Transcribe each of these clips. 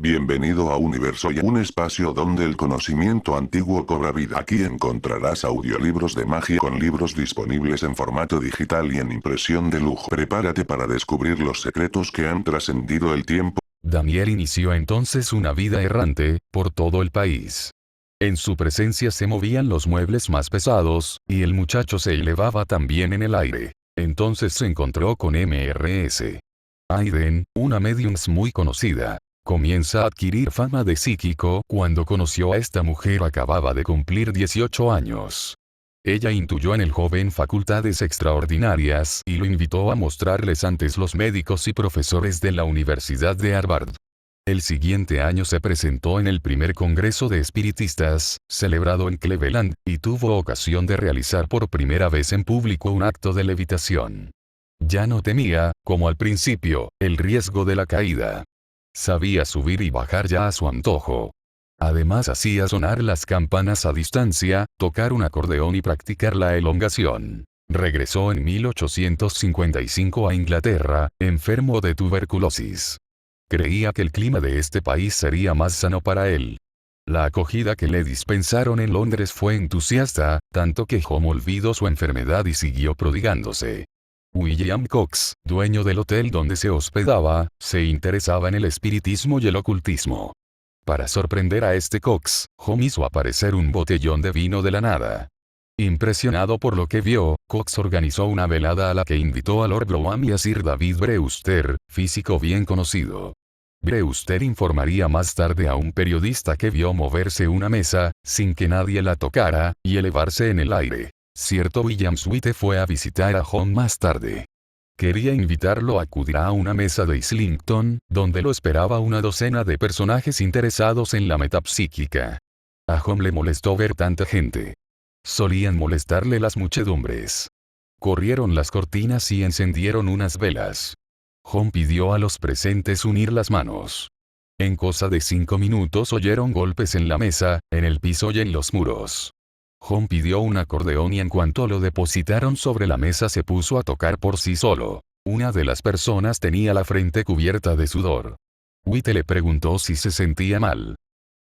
Bienvenido a Universo y un espacio donde el conocimiento antiguo cobra vida. Aquí encontrarás audiolibros de magia con libros disponibles en formato digital y en impresión de lujo. Prepárate para descubrir los secretos que han trascendido el tiempo. Daniel inició entonces una vida errante, por todo el país. En su presencia se movían los muebles más pesados, y el muchacho se elevaba también en el aire. Entonces se encontró con Mrs. Aiden, una medium muy conocida. Comienza a adquirir fama de psíquico cuando conoció a esta mujer. Acababa de cumplir 18 años. Ella intuyó en el joven facultades extraordinarias y lo invitó a mostrarles ante los médicos y profesores de la Universidad de Harvard. El siguiente año se presentó en el primer Congreso de Espiritistas, celebrado en Cleveland, y tuvo ocasión de realizar por primera vez en público un acto de levitación. Ya no temía, como al principio, el riesgo de la caída. Sabía subir y bajar ya a su antojo. Además hacía sonar las campanas a distancia, tocar un acordeón y practicar la elongación. Regresó en 1855 a Inglaterra, enfermo de tuberculosis. Creía que el clima de este país sería más sano para él. La acogida que le dispensaron en Londres fue entusiasta, tanto que Home olvidó su enfermedad y siguió prodigándose. William Cox, dueño del hotel donde se hospedaba, se interesaba en el espiritismo y el ocultismo. Para sorprender a este Cox, Home hizo aparecer un botellón de vino de la nada. Impresionado por lo que vio, Cox organizó una velada a la que invitó a Lord Brougham y a Sir David Brewster, físico bien conocido. Brewster informaría más tarde a un periodista que vio moverse una mesa, sin que nadie la tocara, y elevarse en el aire. Cierto William Sweet fue a visitar a Home más tarde. Quería invitarlo a acudir a una mesa de Islington, donde lo esperaba una docena de personajes interesados en la metapsíquica. A Home le molestó ver tanta gente. Solían molestarle las muchedumbres. Corrieron las cortinas y encendieron unas velas. Home pidió a los presentes unir las manos. En cosa de 5 minutos oyeron golpes en la mesa, en el piso y en los muros. Home pidió un acordeón y en cuanto lo depositaron sobre la mesa se puso a tocar por sí solo. Una de las personas tenía la frente cubierta de sudor. White le preguntó si se sentía mal.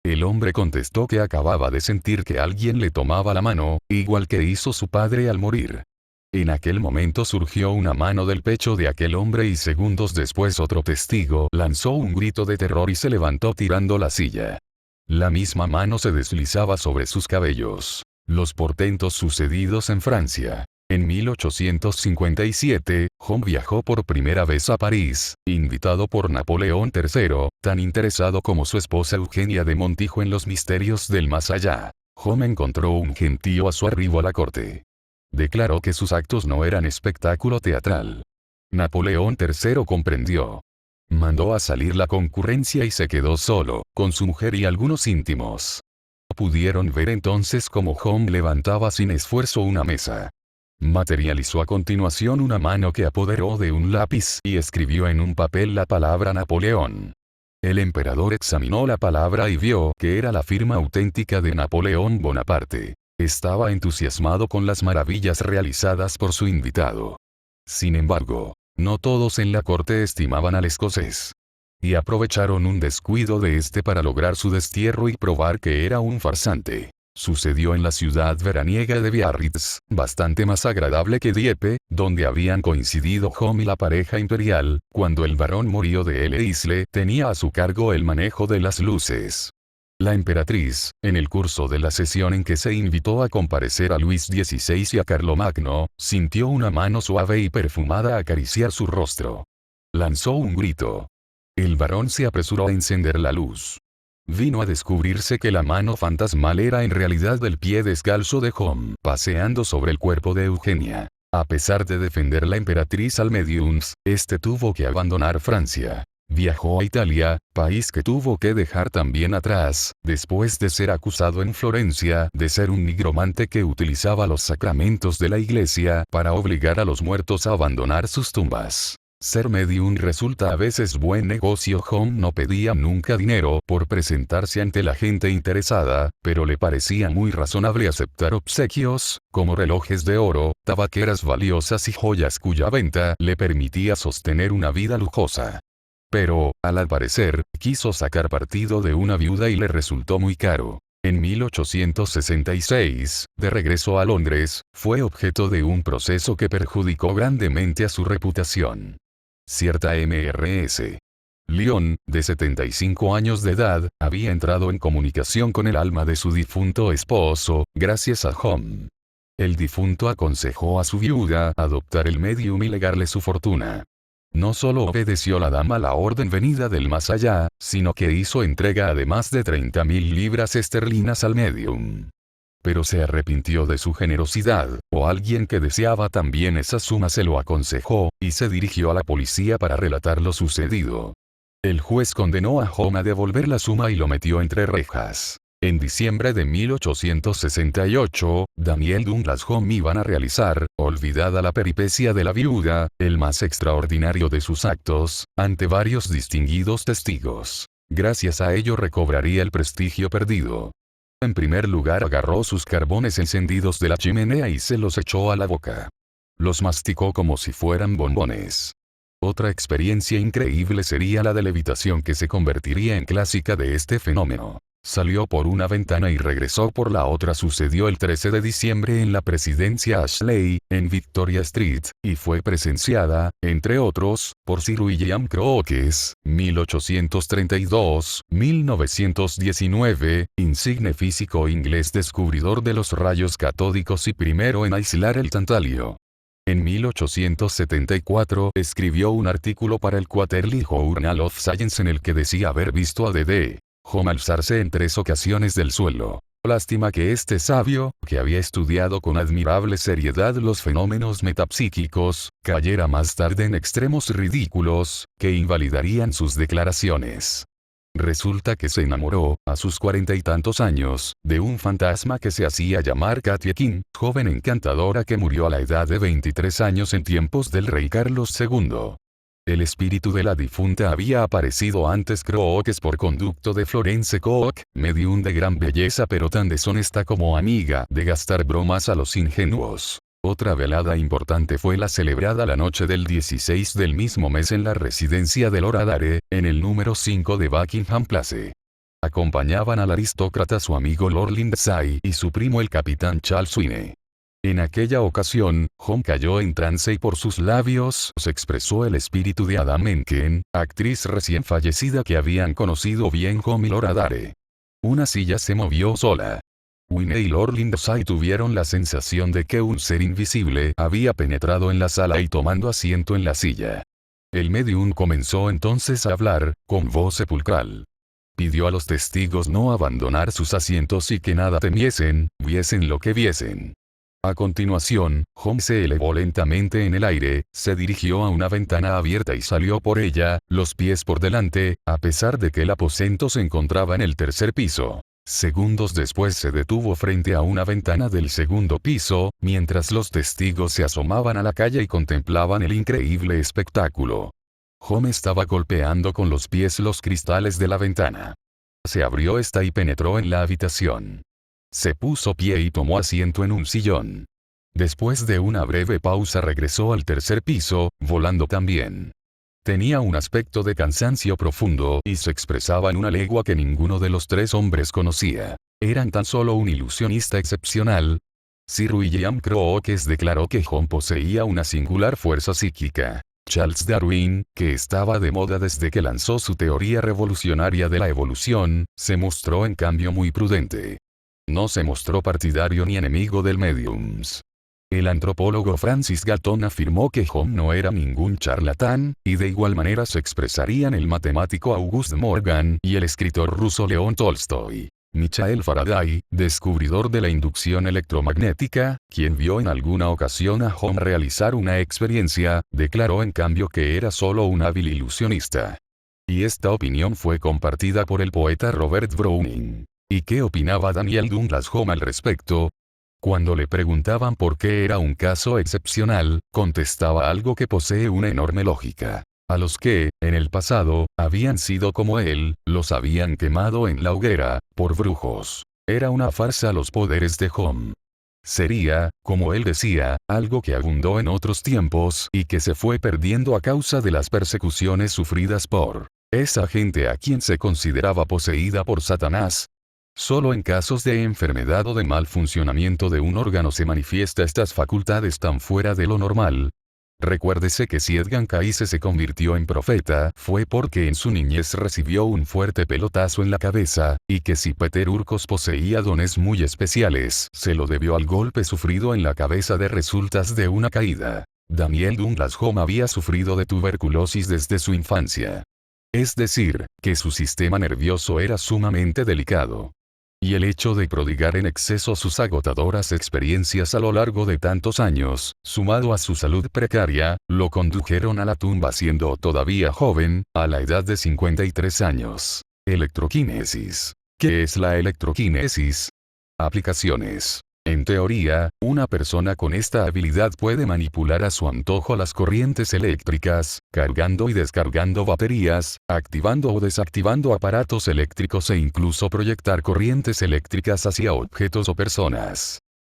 El hombre contestó que acababa de sentir que alguien le tomaba la mano, igual que hizo su padre al morir. En aquel momento surgió una mano del pecho de aquel hombre y segundos después otro testigo lanzó un grito de terror y se levantó tirando la silla. La misma mano se deslizaba sobre sus cabellos. Los portentos sucedidos en Francia. En 1857, Home viajó por primera vez a París, invitado por Napoleón III, tan interesado como su esposa Eugenia de Montijo en los misterios del más allá. Home encontró un gentío a su arribo a la corte. Declaró que sus actos no eran espectáculo teatral. Napoleón III comprendió. Mandó a salir la concurrencia y se quedó solo, con su mujer y algunos íntimos. Pudieron ver entonces cómo Home levantaba sin esfuerzo una mesa. Materializó a continuación una mano que apoderó de un lápiz y escribió en un papel la palabra Napoleón. El emperador examinó la palabra y vio que era la firma auténtica de Napoleón Bonaparte. Estaba entusiasmado con las maravillas realizadas por su invitado. Sin embargo, no todos en la corte estimaban al escocés. Y aprovecharon un descuido de este para lograr su destierro y probar que era un farsante. Sucedió en la ciudad veraniega de Biarritz, bastante más agradable que Dieppe, donde habían coincidido Home y la pareja imperial, cuando el barón murió de L'Isle tenía a su cargo el manejo de las luces. La emperatriz, en el curso de la sesión en que se invitó a comparecer a Luis XVI y a Carlomagno, sintió una mano suave y perfumada acariciar su rostro. Lanzó un grito. El varón se apresuró a encender la luz. Vino a descubrirse que la mano fantasmal era en realidad el pie descalzo de Home, paseando sobre el cuerpo de Eugenia. A pesar de defender la emperatriz al mediums, este tuvo que abandonar Francia. Viajó a Italia, país que tuvo que dejar también atrás, después de ser acusado en Florencia de ser un nigromante que utilizaba los sacramentos de la iglesia para obligar a los muertos a abandonar sus tumbas. Ser medium resulta a veces buen negocio. Home no pedía nunca dinero por presentarse ante la gente interesada, pero le parecía muy razonable aceptar obsequios, como relojes de oro, tabaqueras valiosas y joyas cuya venta le permitía sostener una vida lujosa. Pero, al parecer, quiso sacar partido de una viuda y le resultó muy caro. En 1866, de regreso a Londres, fue objeto de un proceso que perjudicó grandemente a su reputación. Cierta Mrs. Lyon, de 75 años de edad, había entrado en comunicación con el alma de su difunto esposo, gracias a Home. El difunto aconsejó a su viuda adoptar el medium y legarle su fortuna. No solo obedeció la dama la orden venida del más allá, sino que hizo entrega además de 30.000 libras esterlinas al medium. Pero se arrepintió de su generosidad, o alguien que deseaba también esa suma se lo aconsejó, y se dirigió a la policía para relatar lo sucedido. El juez condenó a Home a devolver la suma y lo metió entre rejas. En diciembre de 1868, Daniel Douglas Home iban a realizar, olvidada la peripecia de la viuda, el más extraordinario de sus actos, ante varios distinguidos testigos. Gracias a ello recobraría el prestigio perdido. En primer lugar agarró sus carbones encendidos de la chimenea y se los echó a la boca. Los masticó como si fueran bombones. Otra experiencia increíble sería la de levitación que se convertiría en clásica de este fenómeno. Salió por una ventana y regresó por la otra. Sucedió el 13 de diciembre en la Presidencia Ashley, en Victoria Street, y fue presenciada, entre otros, por Sir William Crookes, 1832-1919, insigne físico inglés descubridor de los rayos catódicos y primero en aislar el tantalio. En 1874 escribió un artículo para el Quarterly Journal of Science en el que decía haber visto a D.D. Home alzarse en 3 ocasiones del suelo. Lástima que este sabio, que había estudiado con admirable seriedad los fenómenos metapsíquicos, cayera más tarde en extremos ridículos, que invalidarían sus declaraciones. Resulta que se enamoró, a sus 40 y tantos años, de un fantasma que se hacía llamar Katie King, joven encantadora que murió a la edad de 23 años en tiempos del rey Carlos II. El espíritu de la difunta había aparecido antes Crookes por conducto de Florence Cook, medium de gran belleza pero tan deshonesta como amiga de gastar bromas a los ingenuos. Otra velada importante fue la celebrada la noche del 16 del mismo mes en la residencia de Lord Adare, en el número 5 de Buckingham Place. Acompañaban al aristócrata su amigo Lord Lindsay y su primo el capitán Charles Swine. En aquella ocasión, Home cayó en trance y por sus labios se expresó el espíritu de Ada Menken, actriz recién fallecida que habían conocido bien Home y Lord Adare. Una silla se movió sola. Swine y Lord Lindsay tuvieron la sensación de que un ser invisible había penetrado en la sala y tomando asiento en la silla. El medium comenzó entonces a hablar, con voz sepulcral. Pidió a los testigos no abandonar sus asientos y que nada temiesen, viesen lo que viesen. A continuación, Home se elevó lentamente en el aire, se dirigió a una ventana abierta y salió por ella, los pies por delante, a pesar de que el aposento se encontraba en el tercer piso. Segundos después se detuvo frente a una ventana del segundo piso, mientras los testigos se asomaban a la calle y contemplaban el increíble espectáculo. Home estaba golpeando con los pies los cristales de la ventana. Se abrió esta y penetró en la habitación. Se puso pie y tomó asiento en un sillón. Después de una breve pausa regresó al tercer piso, volando también. Tenía un aspecto de cansancio profundo y se expresaba en una lengua que ninguno de los 3 hombres conocía. Eran tan solo un ilusionista excepcional. Sir William Crookes declaró que Home poseía una singular fuerza psíquica. Charles Darwin, que estaba de moda desde que lanzó su teoría revolucionaria de la evolución, se mostró en cambio muy prudente. No se mostró partidario ni enemigo del mediums. El antropólogo Francis Galton afirmó que Home no era ningún charlatán, y de igual manera se expresarían el matemático Auguste Morgan y el escritor ruso León Tolstoy. Michael Faraday, descubridor de la inducción electromagnética, quien vio en alguna ocasión a Home realizar una experiencia, declaró en cambio que era solo un hábil ilusionista. Y esta opinión fue compartida por el poeta Robert Browning. ¿Y qué opinaba Daniel Douglas Home al respecto? Cuando le preguntaban por qué era un caso excepcional, contestaba algo que posee una enorme lógica. A los que, en el pasado, habían sido como él, los habían quemado en la hoguera, por brujos. Era una farsa los poderes de Home. Sería, como él decía, algo que abundó en otros tiempos y que se fue perdiendo a causa de las persecuciones sufridas por esa gente a quien se consideraba poseída por Satanás. Solo en casos de enfermedad o de mal funcionamiento de un órgano se manifiesta estas facultades tan fuera de lo normal. Recuérdese que si Edgar Cayce se convirtió en profeta fue porque en su niñez recibió un fuerte pelotazo en la cabeza, y que si Peter Urcos poseía dones muy especiales se lo debió al golpe sufrido en la cabeza de resultas de una caída. Daniel Douglas Home había sufrido de tuberculosis desde su infancia. Es decir, que su sistema nervioso era sumamente delicado. Y el hecho de prodigar en exceso sus agotadoras experiencias a lo largo de tantos años, sumado a su salud precaria, lo condujeron a la tumba siendo todavía joven, a la edad de 53 años. Electroquinesis. ¿Qué es la electroquinesis? Aplicaciones. En teoría, una persona con esta habilidad puede manipular a su antojo las corrientes eléctricas, cargando y descargando baterías, activando o desactivando aparatos eléctricos e incluso proyectar corrientes eléctricas hacia objetos o personas.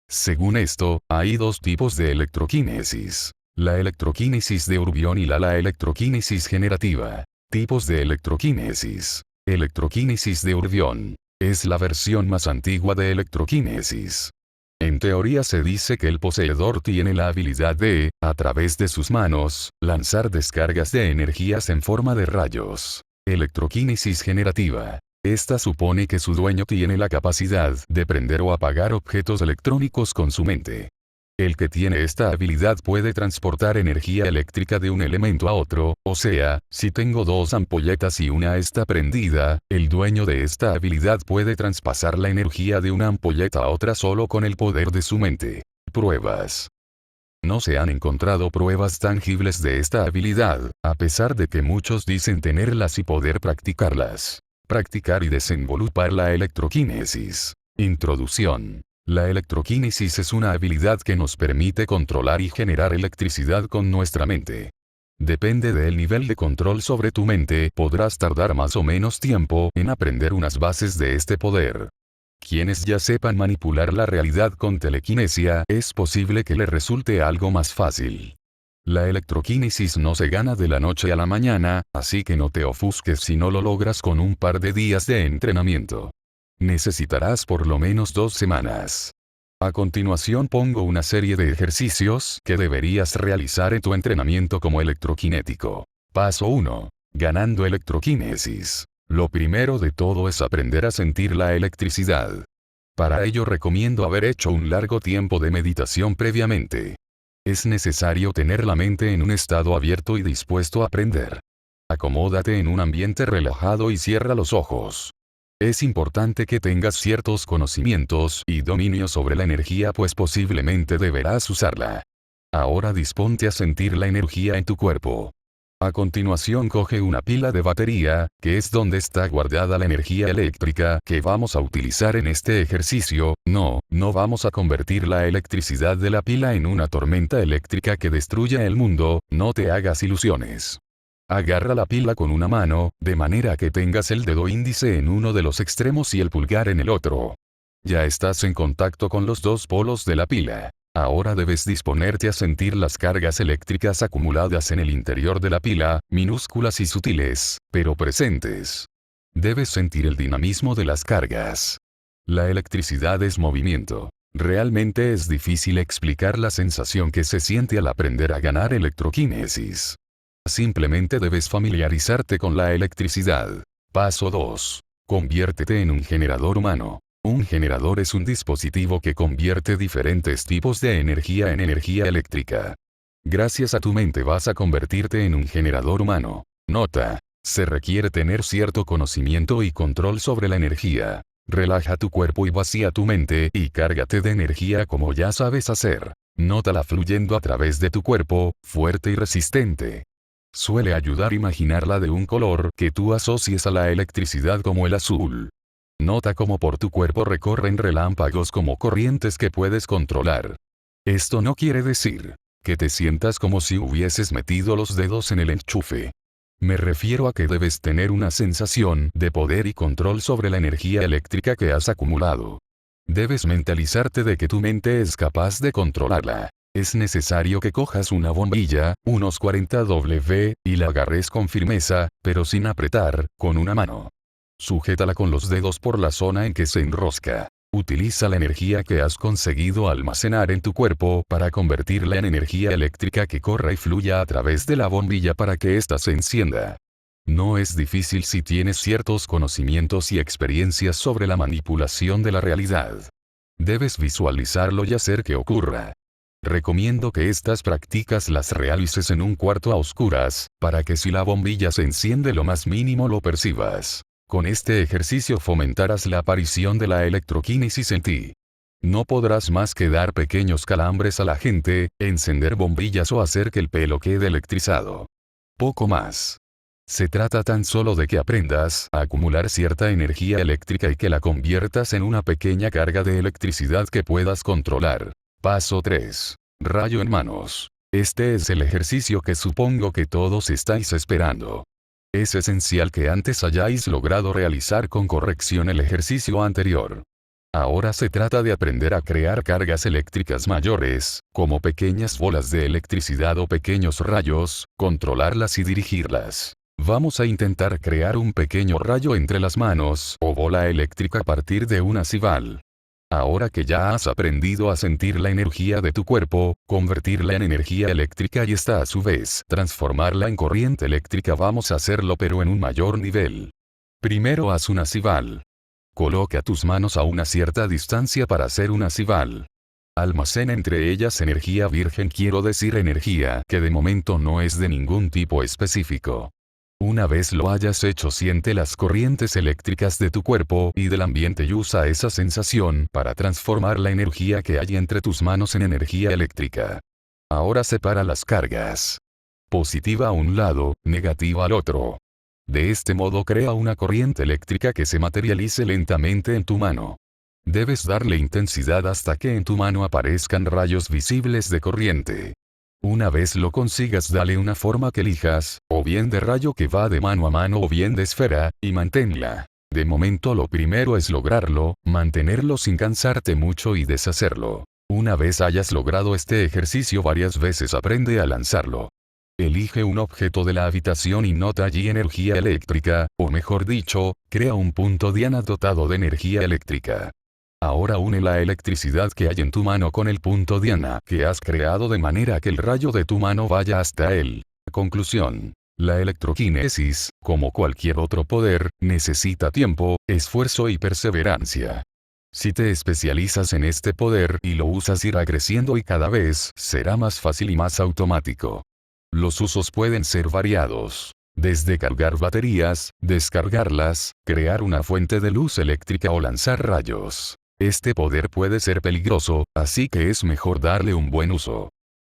Según esto, hay dos tipos de electroquinesis: la electroquinesis de Urbión y la electroquinesis generativa. Tipos de electroquinesis. Electroquinesis de Urbión. Es la versión más antigua de electroquinesis. En teoría se dice que el poseedor tiene la habilidad de, a través de sus manos, lanzar descargas de energías en forma de rayos. Electroquinesis generativa. Esta supone que su dueño tiene la capacidad de prender o apagar objetos electrónicos con su mente. El que tiene esta habilidad puede transportar energía eléctrica de un elemento a otro, o sea, si tengo dos ampolletas y una está prendida, el dueño de esta habilidad puede traspasar la energía de una ampolleta a otra solo con el poder de su mente. Pruebas. No se han encontrado pruebas tangibles de esta habilidad, a pesar de que muchos dicen tenerlas y poder practicarlas. Practicar y desenvolupar la electroquinesis. Introducción. La electroquinesis es una habilidad que nos permite controlar y generar electricidad con nuestra mente. Depende del nivel de control sobre tu mente, podrás tardar más o menos tiempo en aprender unas bases de este poder. Quienes ya sepan manipular la realidad con telequinesia, es posible que les resulte algo más fácil. La electroquinesis no se gana de la noche a la mañana, así que no te ofusques si no lo logras con un par de días de entrenamiento. Necesitarás por lo menos 2 semanas. A continuación pongo una serie de ejercicios que deberías realizar en tu entrenamiento como electroquinético. Paso 1. Ganando electroquinesis. Lo primero de todo es aprender a sentir la electricidad. Para ello recomiendo haber hecho un largo tiempo de meditación previamente. Es necesario tener la mente en un estado abierto y dispuesto a aprender. Acomódate en un ambiente relajado y cierra los ojos. Es importante que tengas ciertos conocimientos y dominio sobre la energía, pues posiblemente deberás usarla. Ahora disponte a sentir la energía en tu cuerpo. A continuación coge una pila de batería, que es donde está guardada la energía eléctrica que vamos a utilizar en este ejercicio. No vamos a convertir la electricidad de la pila en una tormenta eléctrica que destruya el mundo, no te hagas ilusiones. Agarra la pila con una mano, de manera que tengas el dedo índice en uno de los extremos y el pulgar en el otro. Ya estás en contacto con los dos polos de la pila. Ahora debes disponerte a sentir las cargas eléctricas acumuladas en el interior de la pila, minúsculas y sutiles, pero presentes. Debes sentir el dinamismo de las cargas. La electricidad es movimiento. Realmente es difícil explicar la sensación que se siente al aprender a ganar electroquinesis. Simplemente debes familiarizarte con la electricidad. Paso 2. Conviértete en un generador humano. Un generador es un dispositivo que convierte diferentes tipos de energía en energía eléctrica. Gracias a tu mente vas a convertirte en un generador humano. Nota: se requiere tener cierto conocimiento y control sobre la energía. Relaja tu cuerpo y vacía tu mente y cárgate de energía como ya sabes hacer. Nótala fluyendo a través de tu cuerpo, fuerte y resistente. Suele ayudar imaginarla de un color que tú asocies a la electricidad como el azul. Nota cómo por tu cuerpo recorren relámpagos como corrientes que puedes controlar. Esto no quiere decir que te sientas como si hubieses metido los dedos en el enchufe. Me refiero a que debes tener una sensación de poder y control sobre la energía eléctrica que has acumulado. Debes mentalizarte de que tu mente es capaz de controlarla. Es necesario que cojas una bombilla, unos 40 W, y la agarres con firmeza, pero sin apretar, con una mano. Sujétala con los dedos por la zona en que se enrosca. Utiliza la energía que has conseguido almacenar en tu cuerpo para convertirla en energía eléctrica que corra y fluya a través de la bombilla para que ésta se encienda. No es difícil si tienes ciertos conocimientos y experiencias sobre la manipulación de la realidad. Debes visualizarlo y hacer que ocurra. Recomiendo que estas prácticas las realices en un cuarto a oscuras, para que si la bombilla se enciende lo más mínimo lo percibas. Con este ejercicio fomentarás la aparición de la electroquinesis en ti. No podrás más que dar pequeños calambres a la gente, encender bombillas o hacer que el pelo quede electrizado. Poco más. Se trata tan solo de que aprendas a acumular cierta energía eléctrica y que la conviertas en una pequeña carga de electricidad que puedas controlar. Paso 3. Rayo en manos. Este es el ejercicio que supongo que todos estáis esperando. Es esencial que antes hayáis logrado realizar con corrección el ejercicio anterior. Ahora se trata de aprender a crear cargas eléctricas mayores, como pequeñas bolas de electricidad o pequeños rayos, controlarlas y dirigirlas. Vamos a intentar crear un pequeño rayo entre las manos o bola eléctrica a partir de una acíbal. Ahora que ya has aprendido a sentir la energía de tu cuerpo, convertirla en energía eléctrica y esta a su vez transformarla en corriente eléctrica, vamos a hacerlo pero en un mayor nivel. Primero haz una acíbal. Coloca tus manos a una cierta distancia para hacer una acíbal. Almacena entre ellas energía virgen, quiero decir energía que de momento no es de ningún tipo específico. Una vez lo hayas hecho, siente las corrientes eléctricas de tu cuerpo y del ambiente y usa esa sensación para transformar la energía que hay entre tus manos en energía eléctrica. Ahora separa las cargas. Positiva a un lado, negativa al otro. De este modo crea una corriente eléctrica que se materialice lentamente en tu mano. Debes darle intensidad hasta que en tu mano aparezcan rayos visibles de corriente. Una vez lo consigas, dale una forma que elijas, o bien de rayo que va de mano a mano o bien de esfera, y manténla. De momento lo primero es lograrlo, mantenerlo sin cansarte mucho y deshacerlo. Una vez hayas logrado este ejercicio varias veces, aprende a lanzarlo. Elige un objeto de la habitación y nota allí energía eléctrica, o mejor dicho, crea un punto diana dotado de energía eléctrica. Ahora une la electricidad que hay en tu mano con el punto diana que has creado de manera que el rayo de tu mano vaya hasta él. Conclusión. La electroquinesis, como cualquier otro poder, necesita tiempo, esfuerzo y perseverancia. Si te especializas en este poder y lo usas, irá creciendo y cada vez será más fácil y más automático. Los usos pueden ser variados. Desde cargar baterías, descargarlas, crear una fuente de luz eléctrica o lanzar rayos. Este poder puede ser peligroso, así que es mejor darle un buen uso.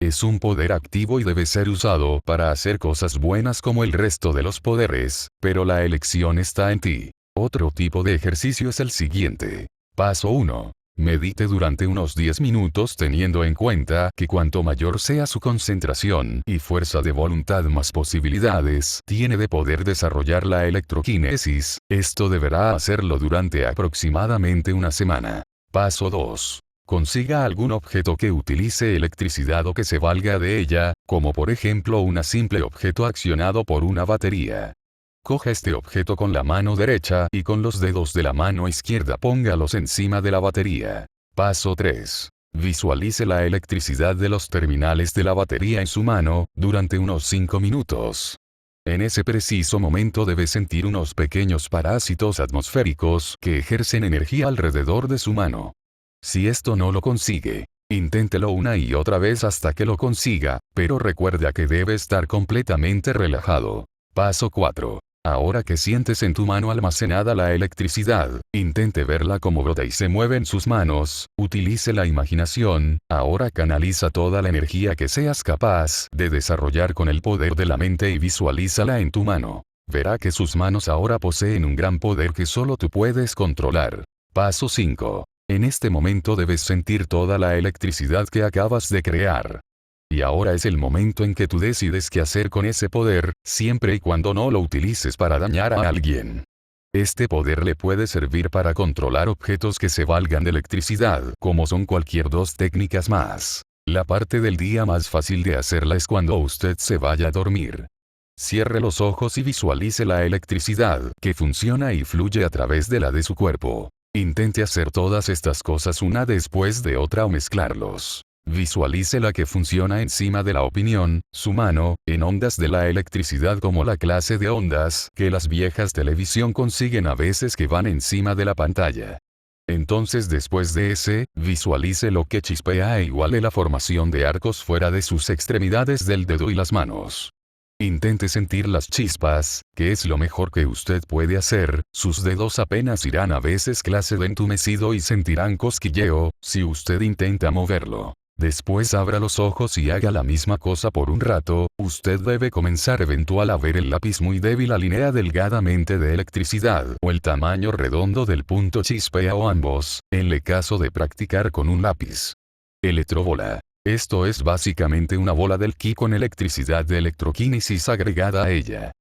Es un poder activo y debe ser usado para hacer cosas buenas como el resto de los poderes, pero la elección está en ti. Otro tipo de ejercicio es el siguiente. Paso 1. Medite durante unos 10 minutos teniendo en cuenta que cuanto mayor sea su concentración y fuerza de voluntad, más posibilidades tiene de poder desarrollar la electroquinesis. Esto deberá hacerlo durante aproximadamente una semana. Paso 2. Consiga algún objeto que utilice electricidad o que se valga de ella, como por ejemplo un simple objeto accionado por una batería. Coja este objeto con la mano derecha y con los dedos de la mano izquierda póngalos encima de la batería. Paso 3. Visualice la electricidad de los terminales de la batería en su mano, durante unos 5 minutos. En ese preciso momento debe sentir unos pequeños parásitos atmosféricos que ejercen energía alrededor de su mano. Si esto no lo consigue, inténtelo una y otra vez hasta que lo consiga, pero recuerda que debe estar completamente relajado. Paso 4. Ahora que sientes en tu mano almacenada la electricidad, intente verla como brota y se mueve en sus manos, utilice la imaginación, ahora canaliza toda la energía que seas capaz de desarrollar con el poder de la mente y visualízala en tu mano. Verá que sus manos ahora poseen un gran poder que solo tú puedes controlar. Paso 5. En este momento debes sentir toda la electricidad que acabas de crear. Y ahora es el momento en que tú decides qué hacer con ese poder, siempre y cuando no lo utilices para dañar a alguien. Este poder le puede servir para controlar objetos que se valgan de electricidad, como son cualquier dos técnicas más. La parte del día más fácil de hacerla es cuando usted se vaya a dormir. Cierre los ojos y visualice la electricidad que funciona y fluye a través de la de su cuerpo. Intente hacer todas estas cosas una después de otra o mezclarlos. Visualice la que funciona encima de la opinión, su mano, en ondas de la electricidad como la clase de ondas que las viejas televisión consiguen a veces que van encima de la pantalla. Entonces después de ese, visualice lo que chispea e iguale la formación de arcos fuera de sus extremidades del dedo y las manos. Intente sentir las chispas, que es lo mejor que usted puede hacer, sus dedos apenas irán a veces clase de entumecido y sentirán cosquilleo, si usted intenta moverlo. Después abra los ojos y haga la misma cosa por un rato, usted debe comenzar eventual a ver el lápiz muy débil alinea delgadamente de electricidad o el tamaño redondo del punto chispea o ambos, en el caso de practicar con un lápiz. Electrobola. Esto es básicamente una bola del ki con electricidad de electroquínesis agregada a ella.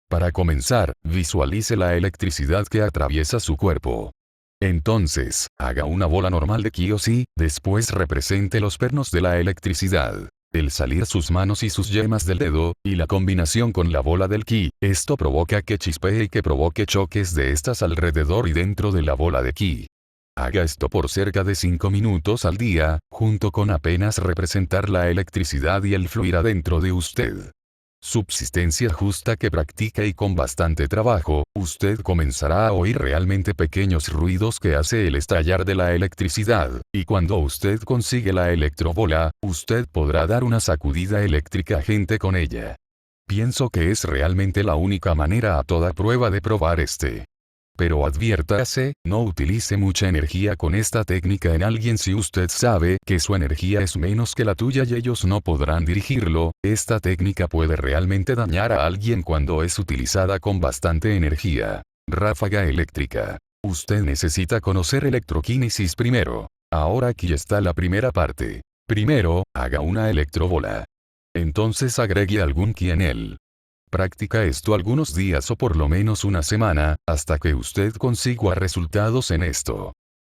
Para comenzar, visualice la electricidad que atraviesa su cuerpo. Entonces, haga una bola normal de ki o si, después represente los pernos de la electricidad. El salir sus manos y sus yemas del dedo, y la combinación con la bola del ki, esto provoca que chispee y que provoque choques de estas alrededor y dentro de la bola de ki. Haga esto por cerca de 5 minutos al día, junto con apenas representar la electricidad y el fluir adentro de usted. Subsistencia justa que practica y con bastante trabajo, usted comenzará a oír realmente pequeños ruidos que hace el estallar de la electricidad, y cuando usted consigue la electrobola, usted podrá dar una sacudida eléctrica gente con ella. Pienso que es realmente la única manera a toda prueba de probar este. Pero adviértase, no utilice mucha energía con esta técnica en alguien si usted sabe que su energía es menos que la tuya y ellos no podrán dirigirlo. Esta técnica puede realmente dañar a alguien cuando es utilizada con bastante energía. Ráfaga eléctrica. Usted necesita conocer electroquínesis primero. Ahora aquí está la primera parte. Primero, haga una electrobola. Entonces agregue algún ki en él. Practica esto algunos días o por lo menos una semana, hasta que usted consiga resultados en esto.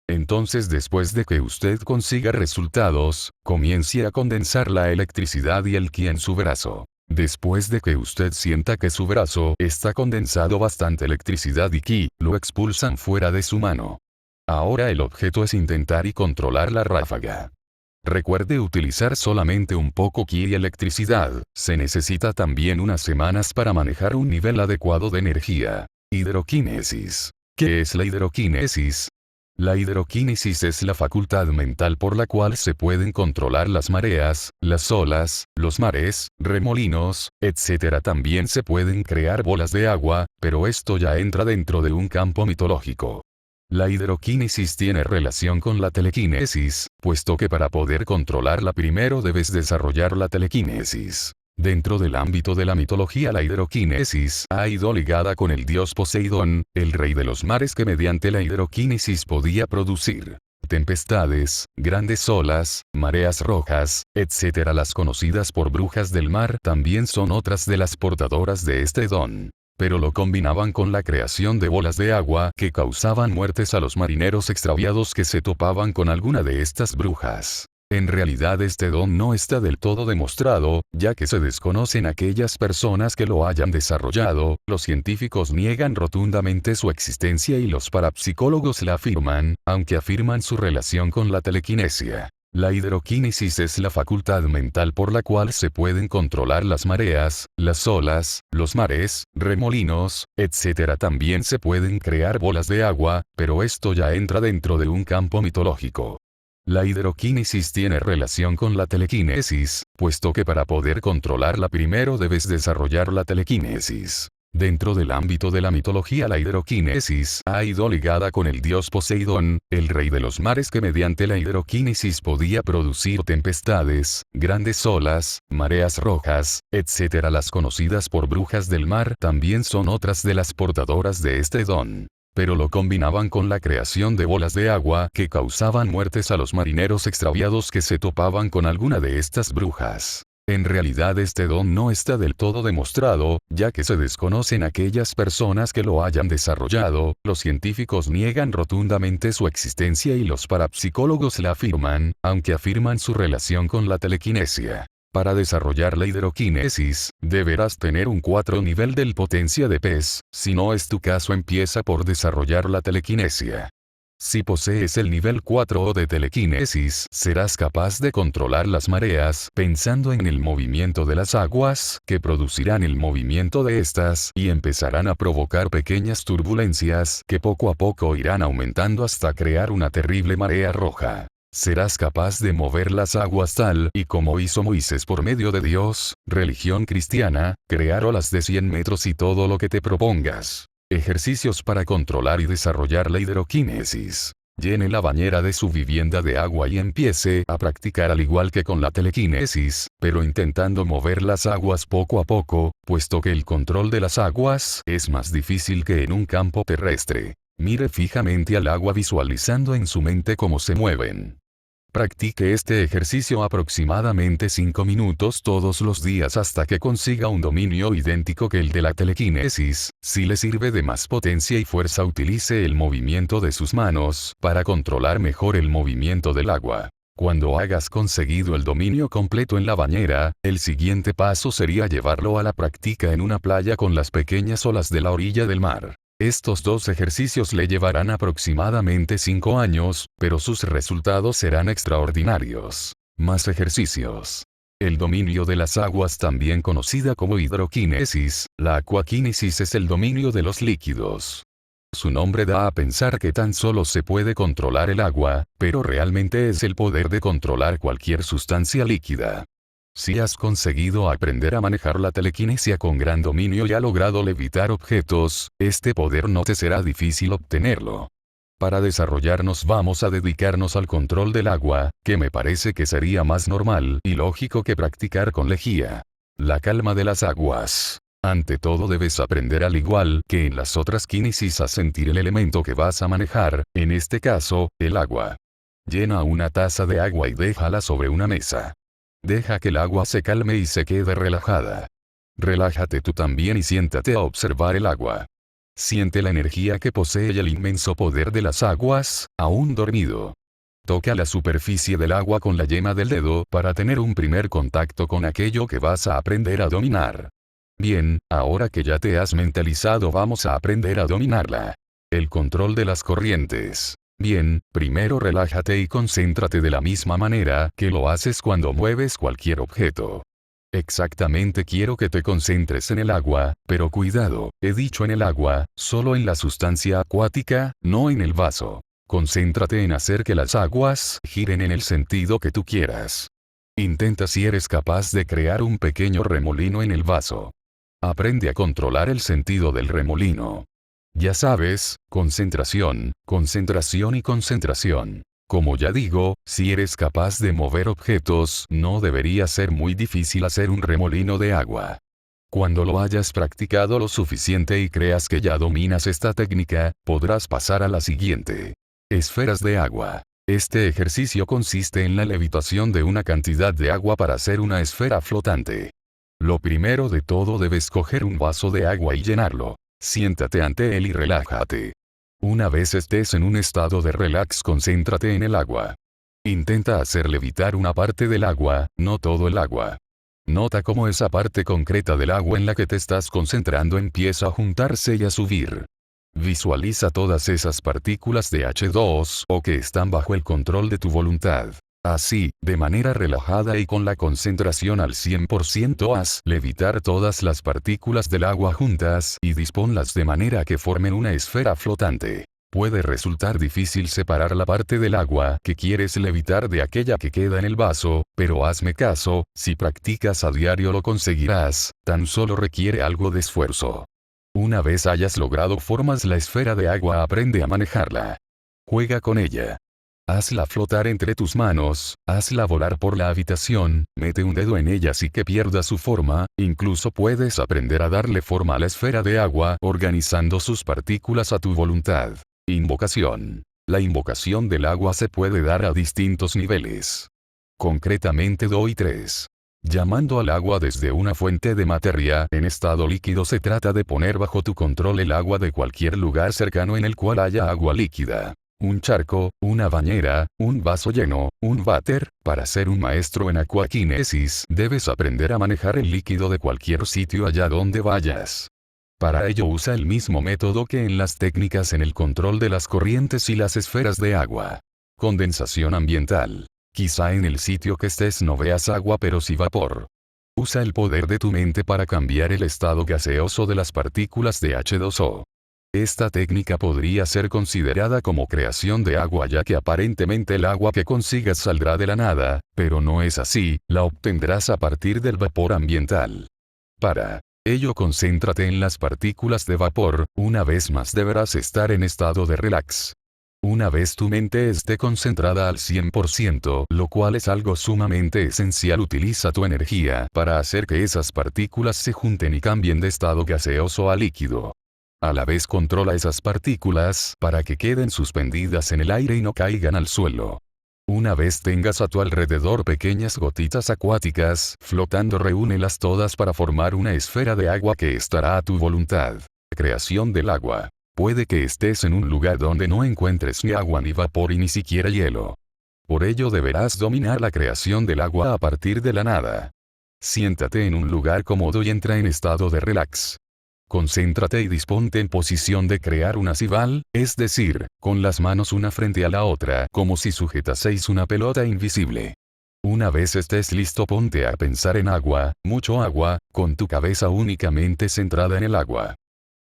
Entonces después de que usted consiga resultados, comience a condensar la electricidad y el ki en su brazo. Después de que usted sienta que su brazo está condensado bastante electricidad y ki, lo expulsan fuera de su mano. Ahora el objeto es intentar y controlar la ráfaga. Recuerde utilizar solamente un poco ki y electricidad, se necesita también unas semanas para manejar un nivel adecuado de energía. Hidroquinesis. ¿Qué es la hidroquinesis? La hidroquinesis es la facultad mental por la cual se pueden controlar las mareas, las olas, los mares, remolinos, etc. También se pueden crear bolas de agua, pero esto ya entra dentro de un campo mitológico. La hidroquinesis tiene relación con la telequinesis, puesto que para poder controlarla primero debes desarrollar la telequinesis. Dentro del ámbito de la mitología la hidroquinesis ha ido ligada con el dios Poseidón, el rey de los mares que mediante la hidroquinesis podía producir tempestades, grandes olas, mareas rojas, etc. Las conocidas por brujas del mar también son otras de las portadoras de este don. Pero lo combinaban con la creación de bolas de agua que causaban muertes a los marineros extraviados que se topaban con alguna de estas brujas. En realidad este don no está del todo demostrado, ya que se desconocen aquellas personas que lo hayan desarrollado, los científicos niegan rotundamente su existencia y los parapsicólogos la afirman, aunque afirman su relación con la telequinesia. La hidroquinesis es la facultad mental por la cual se pueden controlar las mareas, las olas, los mares, remolinos, etc. También se pueden crear bolas de agua, pero esto ya entra dentro de un campo mitológico. La hidroquinesis tiene relación con la telequinesis, puesto que para poder controlarla primero debes desarrollar la telequinesis. Dentro del ámbito de la mitología la hidroquinesis ha ido ligada con el dios Poseidón, el rey de los mares que mediante la hidroquinesis podía producir tempestades, grandes olas, mareas rojas, etc. Las conocidas por brujas del mar también son otras de las portadoras de este don. Pero lo combinaban con la creación de bolas de agua que causaban muertes a los marineros extraviados que se topaban con alguna de estas brujas. En realidad este don no está del todo demostrado, ya que se desconocen aquellas personas que lo hayan desarrollado, los científicos niegan rotundamente su existencia y los parapsicólogos la afirman, aunque afirman su relación con la telequinesia. Para desarrollar la hidroquinesis, deberás tener un 4 nivel del potencia de pez, si no es tu caso empieza por desarrollar la telequinesia. Si posees el nivel 4 o de telequinesis, serás capaz de controlar las mareas, pensando en el movimiento de las aguas, que producirán el movimiento de estas, y empezarán a provocar pequeñas turbulencias, que poco a poco irán aumentando hasta crear una terrible marea roja. Serás capaz de mover las aguas tal y como hizo Moisés por medio de Dios, religión cristiana, crear olas de 100 metros y todo lo que te propongas. Ejercicios para controlar y desarrollar la hidroquinesis. Llene la bañera de su vivienda de agua y empiece a practicar al igual que con la telequinesis, pero intentando mover las aguas poco a poco, puesto que el control de las aguas es más difícil que en un campo terrestre. Mire fijamente al agua visualizando en su mente cómo se mueven. Practique este ejercicio aproximadamente 5 minutos todos los días hasta que consiga un dominio idéntico que el de la telequinesis. Si le sirve de más potencia y fuerza, utilice el movimiento de sus manos para controlar mejor el movimiento del agua. Cuando hayas conseguido el dominio completo en la bañera, el siguiente paso sería llevarlo a la práctica en una playa con las pequeñas olas de la orilla del mar. Estos 2 ejercicios le llevarán aproximadamente 5 años, pero sus resultados serán extraordinarios. Más ejercicios. El dominio de las aguas, también conocida como hidroquinesis, la acuaquinesis es el dominio de los líquidos. Su nombre da a pensar que tan solo se puede controlar el agua, pero realmente es el poder de controlar cualquier sustancia líquida. Si has conseguido aprender a manejar la telequinesia con gran dominio y has logrado levitar objetos, este poder no te será difícil obtenerlo. Para desarrollarnos vamos a dedicarnos al control del agua, que me parece que sería más normal y lógico que practicar con lejía. La calma de las aguas. Ante todo debes aprender al igual que en las otras quinesis a sentir el elemento que vas a manejar, en este caso, el agua. Llena una taza de agua y déjala sobre una mesa. Deja que el agua se calme y se quede relajada. Relájate tú también y siéntate a observar el agua. Siente la energía que posee y el inmenso poder de las aguas, aún dormido. Toca la superficie del agua con la yema del dedo para tener un primer contacto con aquello que vas a aprender a dominar. Bien, ahora que ya te has mentalizado vamos a aprender a dominarla. El control de las corrientes. Bien, primero relájate y concéntrate de la misma manera que lo haces cuando mueves cualquier objeto. Exactamente, quiero que te concentres en el agua, pero cuidado, he dicho en el agua, solo en la sustancia acuática, no en el vaso. Concéntrate en hacer que las aguas giren en el sentido que tú quieras. Intenta si eres capaz de crear un pequeño remolino en el vaso. Aprende a controlar el sentido del remolino. Ya sabes, concentración, concentración y concentración. Como ya digo, si eres capaz de mover objetos, no debería ser muy difícil hacer un remolino de agua. Cuando lo hayas practicado lo suficiente y creas que ya dominas esta técnica, podrás pasar a la siguiente. Esferas de agua. Este ejercicio consiste en la levitación de una cantidad de agua para hacer una esfera flotante. Lo primero de todo debes coger un vaso de agua y llenarlo. Siéntate ante él y relájate. Una vez estés en un estado de relax, concéntrate en el agua. Intenta hacer levitar una parte del agua, no todo el agua. Nota cómo esa parte concreta del agua en la que te estás concentrando empieza a juntarse y a subir. Visualiza todas esas partículas de H2O que están bajo el control de tu voluntad. Así, de manera relajada y con la concentración al 100% haz levitar todas las partículas del agua juntas y disponlas de manera que formen una esfera flotante. Puede resultar difícil separar la parte del agua que quieres levitar de aquella que queda en el vaso, pero hazme caso, si practicas a diario lo conseguirás, tan solo requiere algo de esfuerzo. Una vez hayas logrado formas la esfera de agua, aprende a manejarla. Juega con ella. Hazla flotar entre tus manos, hazla volar por la habitación, mete un dedo en ella sin que pierda su forma, incluso puedes aprender a darle forma a la esfera de agua organizando sus partículas a tu voluntad. Invocación. La invocación del agua se puede dar a distintos niveles. Concretamente doy 3. Llamando al agua desde una fuente de materia en estado líquido, se trata de poner bajo tu control el agua de cualquier lugar cercano en el cual haya agua líquida. Un charco, una bañera, un vaso lleno, un váter. Para ser un maestro en acuaquinesis, debes aprender a manejar el líquido de cualquier sitio allá donde vayas. Para ello usa el mismo método que en las técnicas en el control de las corrientes y las esferas de agua. Condensación ambiental. Quizá en el sitio que estés no veas agua, pero sí vapor. Usa el poder de tu mente para cambiar el estado gaseoso de las partículas de H2O. Esta técnica podría ser considerada como creación de agua, ya que aparentemente el agua que consigas saldrá de la nada, pero no es así, la obtendrás a partir del vapor ambiental. Para ello, concéntrate en las partículas de vapor. Una vez más deberás estar en estado de relax. Una vez tu mente esté concentrada al 100%, lo cual es algo sumamente esencial, utiliza tu energía para hacer que esas partículas se junten y cambien de estado gaseoso a líquido. A la vez controla esas partículas para que queden suspendidas en el aire y no caigan al suelo. Una vez tengas a tu alrededor pequeñas gotitas acuáticas flotando, reúnelas todas para formar una esfera de agua que estará a tu voluntad. Creación del agua. Puede que estés en un lugar donde no encuentres ni agua ni vapor y ni siquiera hielo. Por ello deberás dominar la creación del agua a partir de la nada. Siéntate en un lugar cómodo y entra en estado de relax. Concéntrate y disponte en posición de crear una cival, es decir, con las manos una frente a la otra, como si sujetaseis una pelota invisible. Una vez estés listo, ponte a pensar en agua, mucho agua, con tu cabeza únicamente centrada en el agua.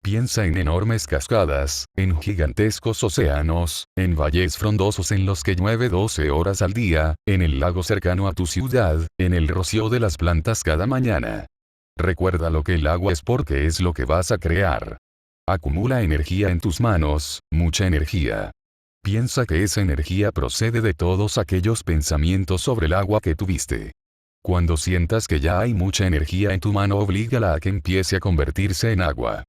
Piensa en enormes cascadas, en gigantescos océanos, en valles frondosos en los que llueve 12 horas al día, en el lago cercano a tu ciudad, en el rocío de las plantas cada mañana. Recuerda lo que el agua es, porque es lo que vas a crear. Acumula energía en tus manos, mucha energía. Piensa que esa energía procede de todos aquellos pensamientos sobre el agua que tuviste. Cuando sientas que ya hay mucha energía en tu mano, oblígala a que empiece a convertirse en agua.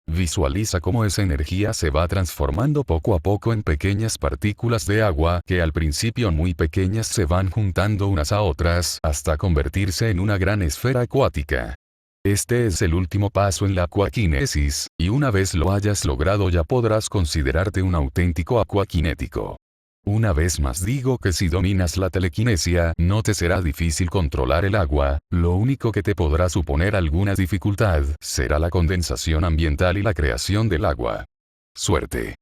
Visualiza cómo esa energía se va transformando poco a poco en pequeñas partículas de agua que al principio muy pequeñas se van juntando unas a otras hasta convertirse en una gran esfera acuática. Este es el último paso en la acuaquinesis, y una vez lo hayas logrado ya podrás considerarte un auténtico acuaquinético. Una vez más digo que si dominas la telequinesia, no te será difícil controlar el agua. Lo único que te podrá suponer alguna dificultad será la condensación ambiental y la creación del agua. Suerte.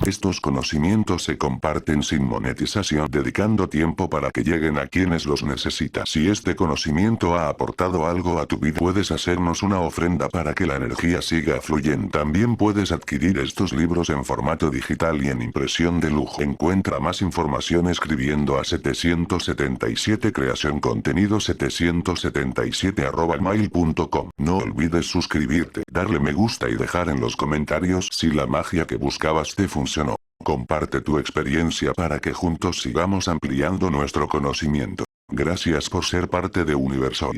Estos conocimientos se comparten sin monetización, dedicando tiempo para que lleguen a quienes los necesitan. Si este conocimiento ha aportado algo a tu vida, puedes hacernos una ofrenda para que la energía siga fluyendo. También puedes adquirir estos libros en formato digital y en impresión de lujo. Encuentra más información escribiendo a 777 creacioncontenido777@mail.com. No olvides suscribirte, darle me gusta y dejar en los comentarios si la magia que buscabas te funcionó. Comparte tu experiencia para que juntos sigamos ampliando nuestro conocimiento. Gracias por ser parte de Universoria.